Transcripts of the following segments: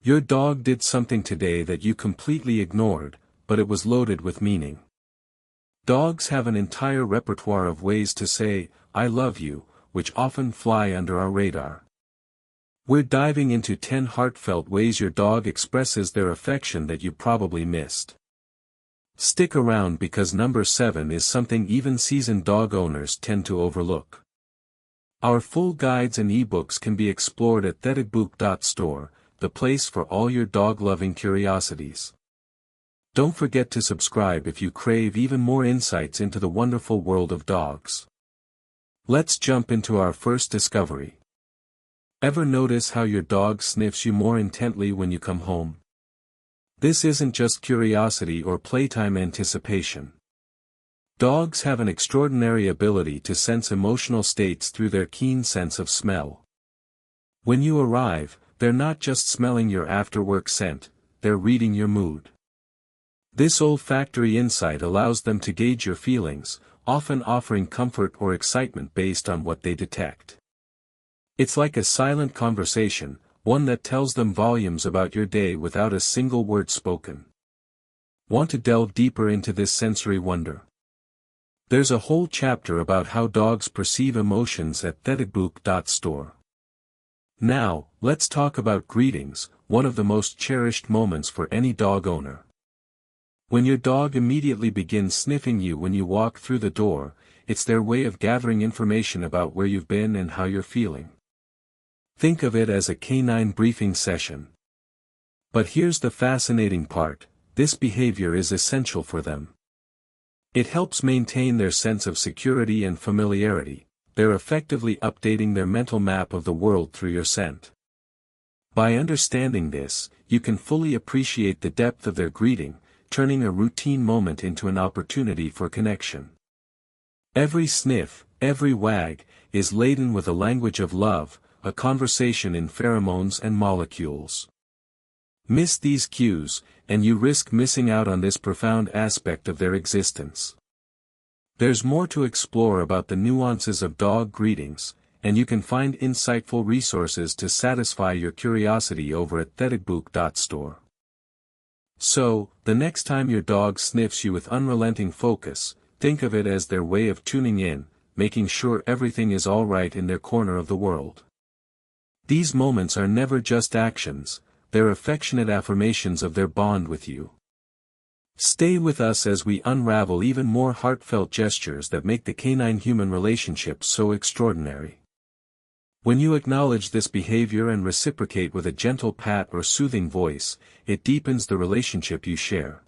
Your dog did something today that you completely ignored, but it was loaded with meaning. Dogs have an entire repertoire of ways to say, "I love you," which often fly under our radar. We're diving into 10 heartfelt ways your dog expresses their affection that you probably missed. Stick around because number 7 is something even seasoned dog owners tend to overlook. Our full guides and ebooks can be explored at thedigbook.store, the place for all your dog-loving curiosities. Don't forget to subscribe if you crave even more insights into the wonderful world of dogs. Let's jump into our first discovery. Ever notice how your dog sniffs you more intently when you come home? This isn't just curiosity or playtime anticipation. Dogs have an extraordinary ability to sense emotional states through their keen sense of smell. When you arrive, they're not just smelling your after-work scent, they're reading your mood. This olfactory insight allows them to gauge your feelings, often offering comfort or excitement based on what they detect. It's like a silent conversation, one that tells them volumes about your day without a single word spoken. Want to delve deeper into this sensory wonder? There's a whole chapter about how dogs perceive emotions at thedigbook.store. Now, let's talk about greetings, one of the most cherished moments for any dog owner. When your dog immediately begins sniffing you when you walk through the door, it's their way of gathering information about where you've been and how you're feeling. Think of it as a canine briefing session. But here's the fascinating part, this behavior is essential for them. It helps maintain their sense of security and familiarity. They're effectively updating their mental map of the world through your scent. By understanding this, you can fully appreciate the depth of their greeting, turning a routine moment into an opportunity for connection. Every sniff, every wag, is laden with a language of love, a conversation in pheromones and molecules. Miss these cues, and you risk missing out on this profound aspect of their existence. There's more to explore about the nuances of dog greetings, and you can find insightful resources to satisfy your curiosity over at thedigbook.store. So, the next time your dog sniffs you with unrelenting focus, think of it as their way of tuning in, making sure everything is all right in their corner of the world. These moments are never just actions, they're affectionate affirmations of their bond with you. Stay with us as we unravel even more heartfelt gestures that make the canine-human relationship so extraordinary. When you acknowledge this behavior and reciprocate with a gentle pat or soothing voice, it deepens the relationship you share.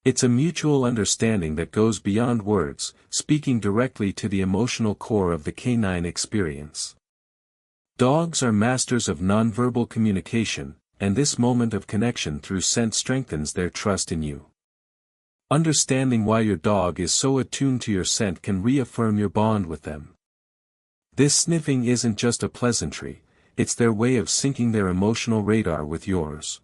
It's a mutual understanding that goes beyond words, speaking directly to the emotional core of the canine experience. Dogs are masters of nonverbal communication, and this moment of connection through scent strengthens their trust in you. Understanding why your dog is so attuned to your scent can reaffirm your bond with them. This sniffing isn't just a pleasantry, it's their way of syncing their emotional radar with yours.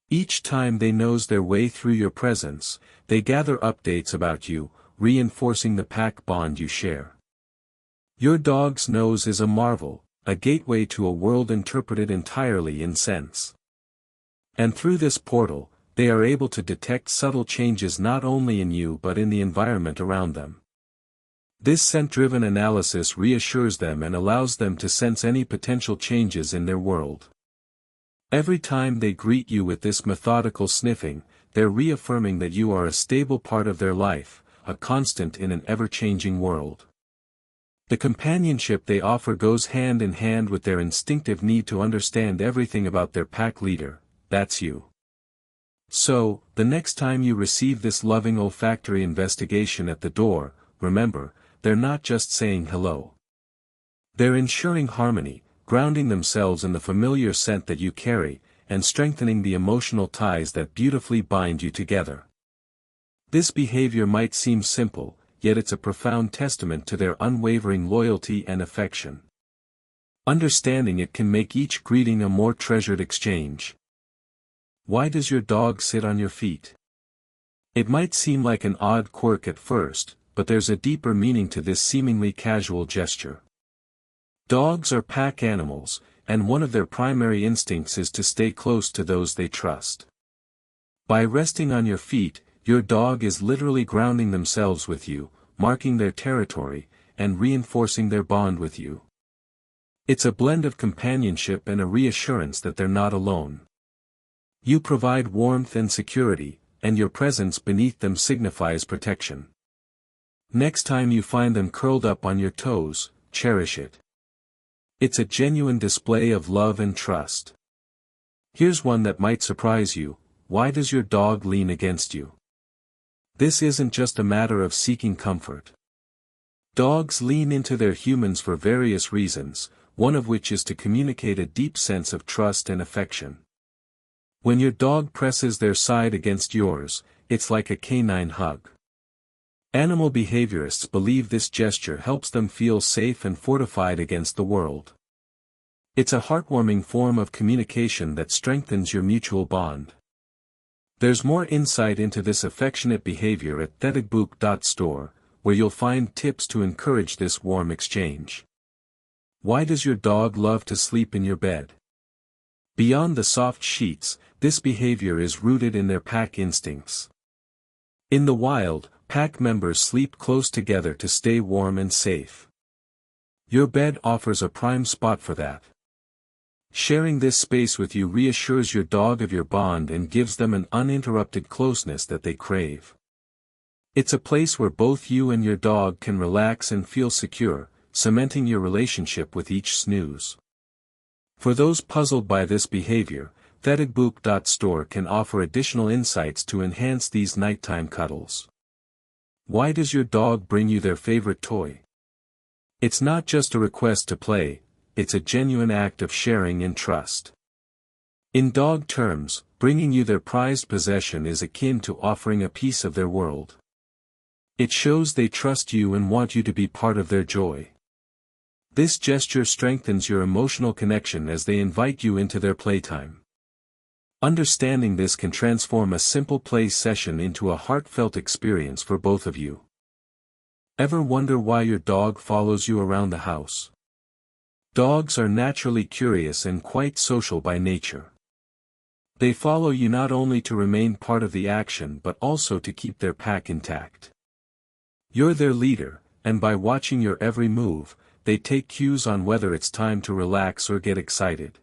Each time they nose their way through your presence, they gather updates about you, reinforcing the pack bond you share. Your dog's nose is a marvel, a gateway to a world interpreted entirely in scents. And through this portal, they are able to detect subtle changes not only in you but in the environment around them. This scent-driven analysis reassures them and allows them to sense any potential changes in their world. Every time they greet you with this methodical sniffing, they're reaffirming that you are a stable part of their life, a constant in an ever-changing world. The companionship they offer goes hand in hand with their instinctive need to understand everything about their pack leader, that's you. So, the next time you receive this loving olfactory investigation at the door, remember, they're not just saying hello. They're ensuring harmony, grounding themselves in the familiar scent that you carry, and strengthening the emotional ties that beautifully bind you together. This behavior might seem simple, yet it's a profound testament to their unwavering loyalty and affection. Understanding it can make each greeting a more treasured exchange. Why does your dog sit on your feet? It might seem like an odd quirk at first, but there's a deeper meaning to this seemingly casual gesture. Dogs are pack animals, and one of their primary instincts is to stay close to those they trust. By resting on your feet, your dog is literally grounding themselves with you, marking their territory, and reinforcing their bond with you. It's a blend of companionship and a reassurance that they're not alone. You provide warmth and security, and your presence beneath them signifies protection. Next time you find them curled up on your toes, cherish it. It's a genuine display of love and trust. Here's one that might surprise you: why does your dog lean against you? This isn't just a matter of seeking comfort. Dogs lean into their humans for various reasons, one of which is to communicate a deep sense of trust and affection. When your dog presses their side against yours, it's like a canine hug. Animal behaviorists believe this gesture helps them feel safe and fortified against the world. It's a heartwarming form of communication that strengthens your mutual bond. There's more insight into this affectionate behavior at thetigbook.store, where you'll find tips to encourage this warm exchange. Why does your dog love to sleep in your bed? Beyond the soft sheets, this behavior is rooted in their pack instincts. In the wild, pack members sleep close together to stay warm and safe. Your bed offers a prime spot for that. Sharing this space with you reassures your dog of your bond and gives them an uninterrupted closeness that they crave. It's a place where both you and your dog can relax and feel secure, cementing your relationship with each snooze. For those puzzled by this behavior, thetigbook.store can offer additional insights to enhance these nighttime cuddles. Why does your dog bring you their favorite toy? It's not just a request to play, it's a genuine act of sharing and trust. In dog terms, bringing you their prized possession is akin to offering a piece of their world. It shows they trust you and want you to be part of their joy. This gesture strengthens your emotional connection as they invite you into their playtime. Understanding this can transform a simple play session into a heartfelt experience for both of you. Ever wonder why your dog follows you around the house? Dogs are naturally curious and quite social by nature. They follow you not only to remain part of the action but also to keep their pack intact. You're their leader, and by watching your every move, they take cues on whether it's time to relax or get excited.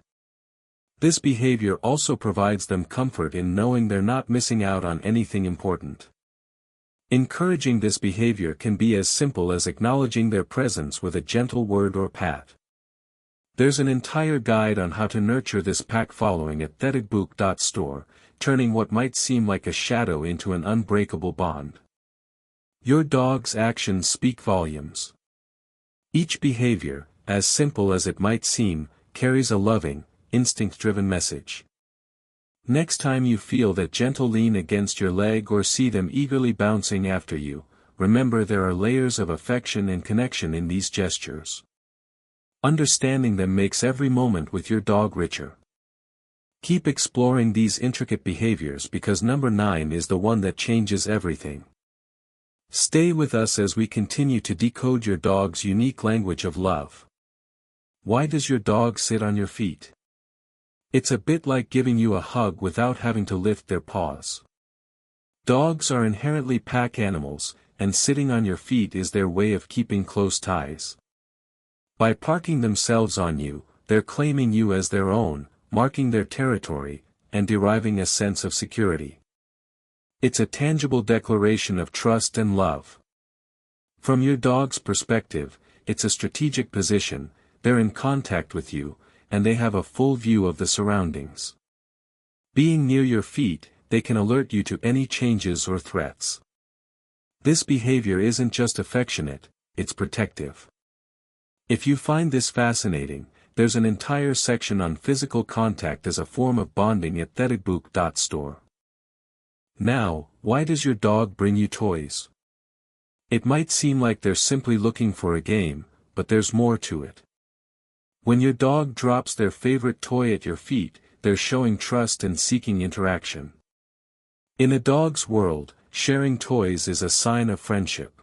This behavior also provides them comfort in knowing they're not missing out on anything important. Encouraging this behavior can be as simple as acknowledging their presence with a gentle word or pat. There's an entire guide on how to nurture this pack following at thetigbook.store, turning what might seem like a shadow into an unbreakable bond. Your dog's actions speak volumes. Each behavior, as simple as it might seem, carries a loving, instinct-driven message. Next time you feel that gentle lean against your leg or see them eagerly bouncing after you, remember there are layers of affection and connection in these gestures. Understanding them makes every moment with your dog richer. Keep exploring these intricate behaviors because number 9 is the one that changes everything. Stay with us as we continue to decode your dog's unique language of love. Why does your dog sit on your feet? It's a bit like giving you a hug without having to lift their paws. Dogs are inherently pack animals, and sitting on your feet is their way of keeping close ties. By parking themselves on you, they're claiming you as their own, marking their territory, and deriving a sense of security. It's a tangible declaration of trust and love. From your dog's perspective, it's a strategic position, they're in contact with you, and they have a full view of the surroundings. Being near your feet, they can alert you to any changes or threats. This behavior isn't just affectionate, it's protective. If you find this fascinating, there's an entire section on physical contact as a form of bonding at thetigbook.store. Now, why does your dog bring you toys? It might seem like they're simply looking for a game, but there's more to it. When your dog drops their favorite toy at your feet, they're showing trust and seeking interaction. In a dog's world, sharing toys is a sign of friendship.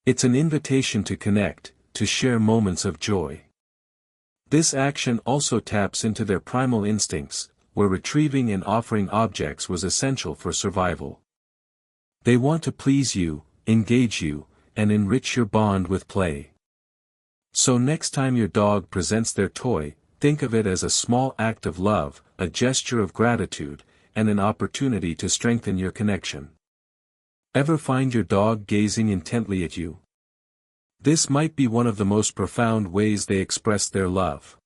It's an invitation to connect, to share moments of joy. This action also taps into their primal instincts, where retrieving and offering objects was essential for survival. They want to please you, engage you, and enrich your bond with play. So next time your dog presents their toy, think of it as a small act of love, a gesture of gratitude, and an opportunity to strengthen your connection. Ever find your dog gazing intently at you? This might be one of the most profound ways they express their love.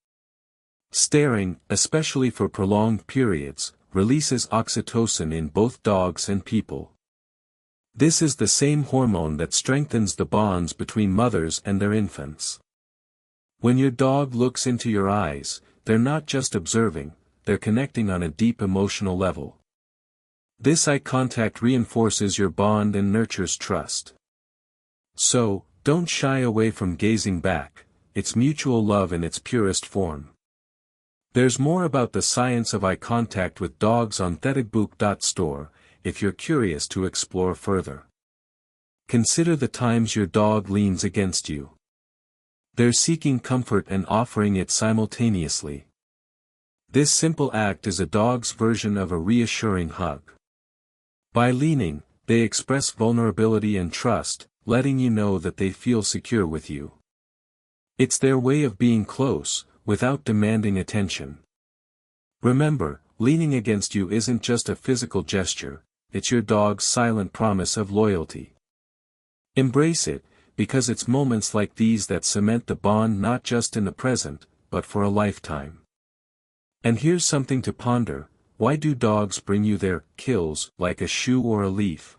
Staring, especially for prolonged periods, releases oxytocin in both dogs and people. This is the same hormone that strengthens the bonds between mothers and their infants. When your dog looks into your eyes, they're not just observing, they're connecting on a deep emotional level. This eye contact reinforces your bond and nurtures trust. So, don't shy away from gazing back, it's mutual love in its purest form. There's more about the science of eye contact with dogs on thetabook.store, if you're curious to explore further. Consider the times your dog leans against you. They're seeking comfort and offering it simultaneously. This simple act is a dog's version of a reassuring hug. By leaning, they express vulnerability and trust, letting you know that they feel secure with you. It's their way of being close, without demanding attention. Remember, leaning against you isn't just a physical gesture, it's your dog's silent promise of loyalty. Embrace it, because it's moments like these that cement the bond not just in the present, but for a lifetime. And here's something to ponder: why do dogs bring you their kills, like a shoe or a leaf?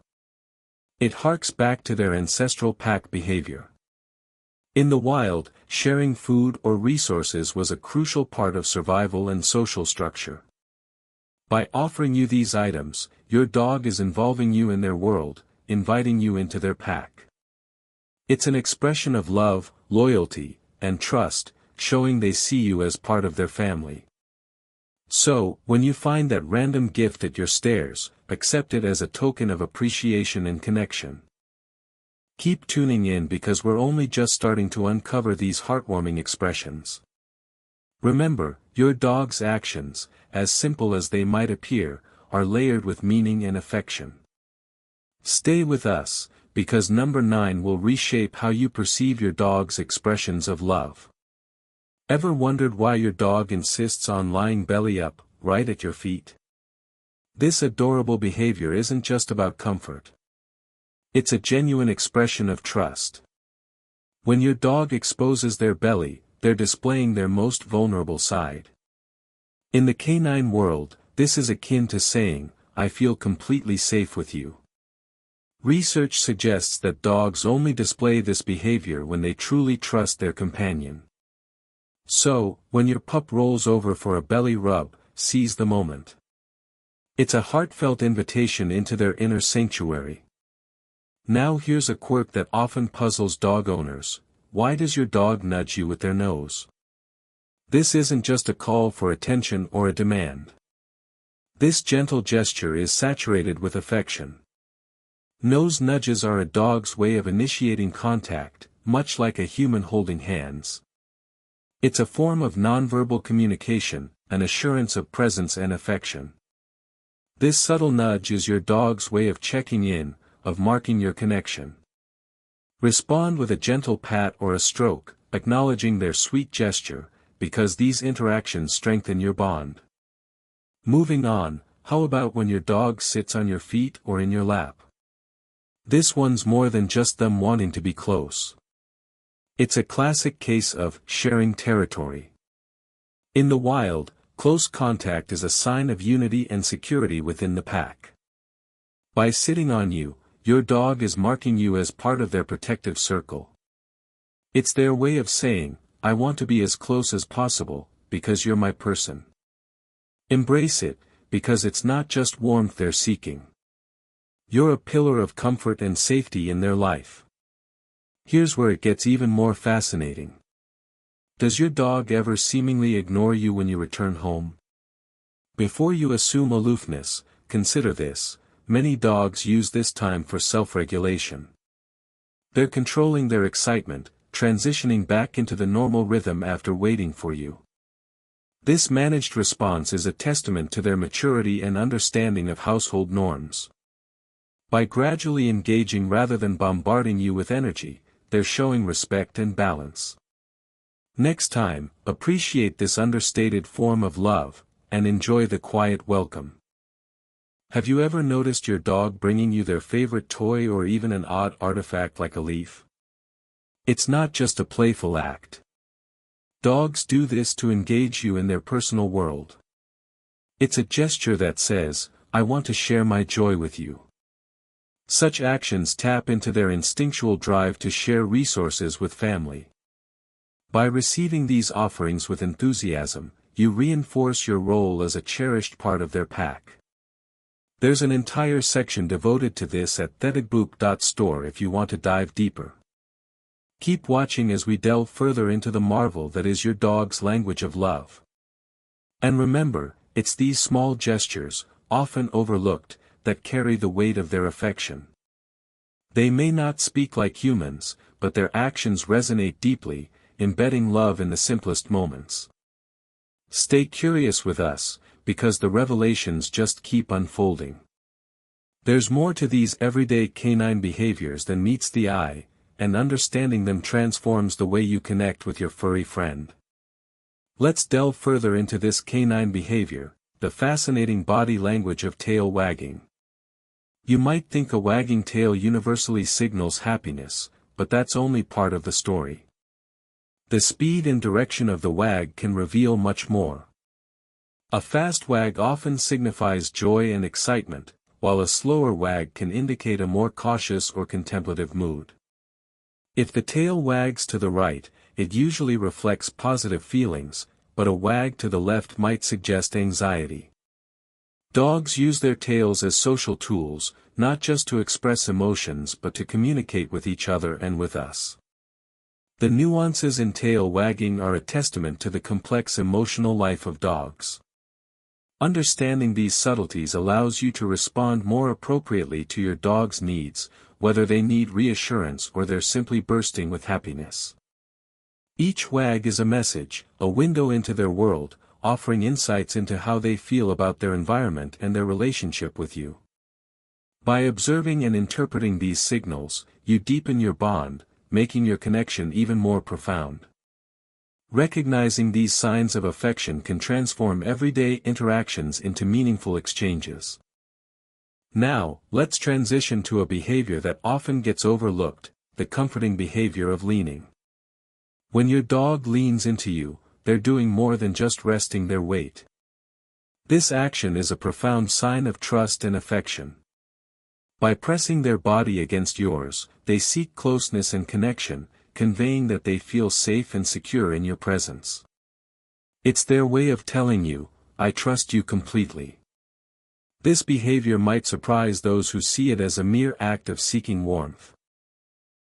It harks back to their ancestral pack behavior. In the wild, sharing food or resources was a crucial part of survival and social structure. By offering you these items, your dog is involving you in their world, inviting you into their pack. It's an expression of love, loyalty, and trust, showing they see you as part of their family. So, when you find that random gift at your stairs, accept it as a token of appreciation and connection. Keep tuning in because we're only just starting to uncover these heartwarming expressions. Remember, your dog's actions, as simple as they might appear, are layered with meaning and affection. Stay with us, because number 9 will reshape how you perceive your dog's expressions of love. Ever wondered why your dog insists on lying belly up, right at your feet? This adorable behavior isn't just about comfort. It's a genuine expression of trust. When your dog exposes their belly, they're displaying their most vulnerable side. In the canine world, this is akin to saying, "I feel completely safe with you." Research suggests that dogs only display this behavior when they truly trust their companion. So, when your pup rolls over for a belly rub, seize the moment. It's a heartfelt invitation into their inner sanctuary. Now here's a quirk that often puzzles dog owners: why does your dog nudge you with their nose? This isn't just a call for attention or a demand. This gentle gesture is saturated with affection. Nose nudges are a dog's way of initiating contact, much like a human holding hands. It's a form of nonverbal communication, an assurance of presence and affection. This subtle nudge is your dog's way of checking in, of marking your connection. Respond with a gentle pat or a stroke, acknowledging their sweet gesture, because these interactions strengthen your bond. Moving on, how about when your dog sits on your feet or in your lap? This one's more than just them wanting to be close. It's a classic case of sharing territory. In the wild, close contact is a sign of unity and security within the pack. By sitting on you, your dog is marking you as part of their protective circle. It's their way of saying, "I want to be as close as possible, because you're my person." Embrace it, because it's not just warmth they're seeking. You're a pillar of comfort and safety in their life. Here's where it gets even more fascinating. Does your dog ever seemingly ignore you when you return home? Before you assume aloofness, consider this: many dogs use this time for self-regulation. They're controlling their excitement, transitioning back into the normal rhythm after waiting for you. This managed response is a testament to their maturity and understanding of household norms. By gradually engaging rather than bombarding you with energy, they're showing respect and balance. Next time, appreciate this understated form of love, and enjoy the quiet welcome. Have you ever noticed your dog bringing you their favorite toy or even an odd artifact like a leaf? It's not just a playful act. Dogs do this to engage you in their personal world. It's a gesture that says, "I want to share my joy with you." Such actions tap into their instinctual drive to share resources with family. By receiving these offerings with enthusiasm, you reinforce your role as a cherished part of their pack. There's an entire section devoted to this at thetigbook.store if you want to dive deeper. Keep watching as we delve further into the marvel that is your dog's language of love. And remember, it's these small gestures, often overlooked, that carry the weight of their affection. They may not speak like humans, but their actions resonate deeply, embedding love in the simplest moments. Stay curious with us, because the revelations just keep unfolding. There's more to these everyday canine behaviors than meets the eye, and understanding them transforms the way you connect with your furry friend. Let's delve further into this canine behavior, the fascinating body language of tail wagging. You might think a wagging tail universally signals happiness, but that's only part of the story. The speed and direction of the wag can reveal much more. A fast wag often signifies joy and excitement, while a slower wag can indicate a more cautious or contemplative mood. If the tail wags to the right, it usually reflects positive feelings, but a wag to the left might suggest anxiety. Dogs use their tails as social tools, not just to express emotions but to communicate with each other and with us. The nuances in tail wagging are a testament to the complex emotional life of dogs. Understanding these subtleties allows you to respond more appropriately to your dog's needs, whether they need reassurance or they're simply bursting with happiness. Each wag is a message, a window into their world, offering insights into how they feel about their environment and their relationship with you. By observing and interpreting these signals, you deepen your bond, making your connection even more profound. Recognizing these signs of affection can transform everyday interactions into meaningful exchanges. Now, let's transition to a behavior that often gets overlooked, the comforting behavior of leaning. When your dog leans into you, they're doing more than just resting their weight. This action is a profound sign of trust and affection. By pressing their body against yours, they seek closeness and connection, conveying that they feel safe and secure in your presence. It's their way of telling you, "I trust you completely." This behavior might surprise those who see it as a mere act of seeking warmth.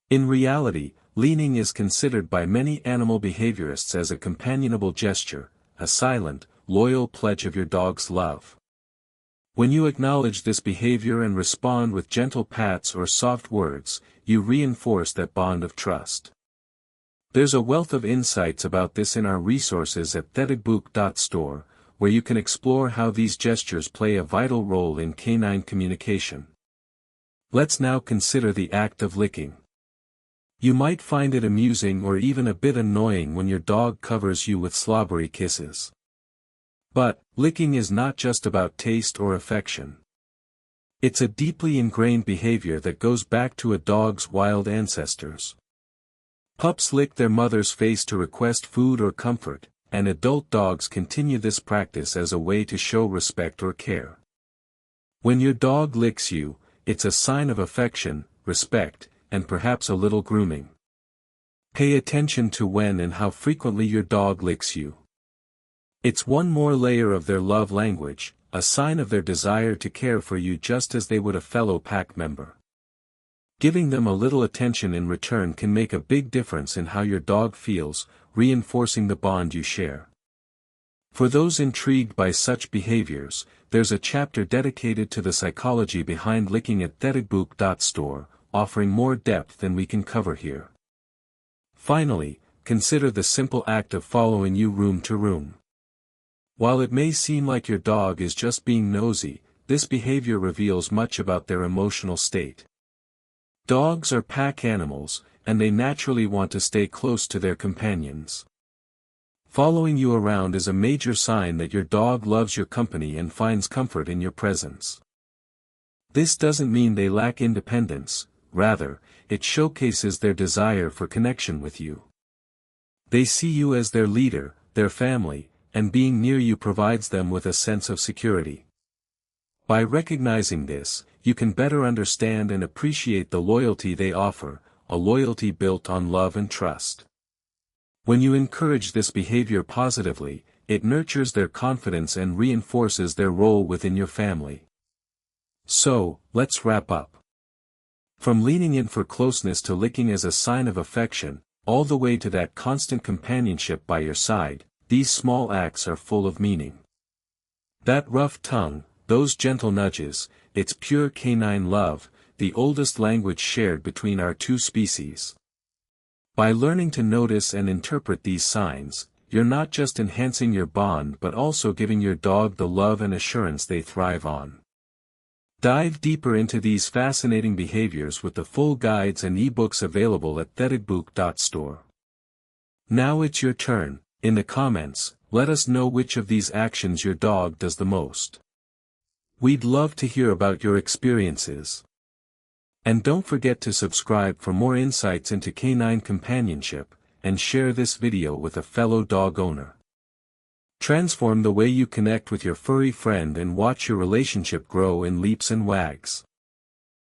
In reality, leaning is considered by many animal behaviorists as a companionable gesture, a silent, loyal pledge of your dog's love. When you acknowledge this behavior and respond with gentle pats or soft words, you reinforce that bond of trust. There's a wealth of insights about this in our resources at thetigbook.store, where you can explore how these gestures play a vital role in canine communication. Let's now consider the act of licking. You might find it amusing or even a bit annoying when your dog covers you with slobbery kisses. But, licking is not just about taste or affection. It's a deeply ingrained behavior that goes back to a dog's wild ancestors. Pups lick their mother's face to request food or comfort, and adult dogs continue this practice as a way to show respect or care. When your dog licks you, it's a sign of affection, respect, and perhaps a little grooming. Pay attention to when and how frequently your dog licks you. It's one more layer of their love language, a sign of their desire to care for you just as they would a fellow pack member. Giving them a little attention in return can make a big difference in how your dog feels, reinforcing the bond you share. For those intrigued by such behaviors, there's a chapter dedicated to the psychology behind licking at thetigbook.store, offering more depth than we can cover here. Finally, consider the simple act of following you room to room. While it may seem like your dog is just being nosy, this behavior reveals much about their emotional state. Dogs are pack animals, and they naturally want to stay close to their companions. Following you around is a major sign that your dog loves your company and finds comfort in your presence. This doesn't mean they lack independence, rather, it showcases their desire for connection with you. They see you as their leader, their family, and being near you provides them with a sense of security. By recognizing this, you can better understand and appreciate the loyalty they offer, a loyalty built on love and trust. When you encourage this behavior positively, it nurtures their confidence and reinforces their role within your family. So, let's wrap up. From leaning in for closeness to licking as a sign of affection, all the way to that constant companionship by your side, these small acts are full of meaning. That rough tongue, those gentle nudges, it's pure canine love, the oldest language shared between our two species. By learning to notice and interpret these signs, you're not just enhancing your bond but also giving your dog the love and assurance they thrive on. Dive deeper into these fascinating behaviors with the full guides and ebooks available at thetigbook.store. Now it's your turn. In the comments, let us know which of these actions your dog does the most. We'd love to hear about your experiences. And don't forget to subscribe for more insights into canine companionship, and share this video with a fellow dog owner. Transform the way you connect with your furry friend and watch your relationship grow in leaps and wags.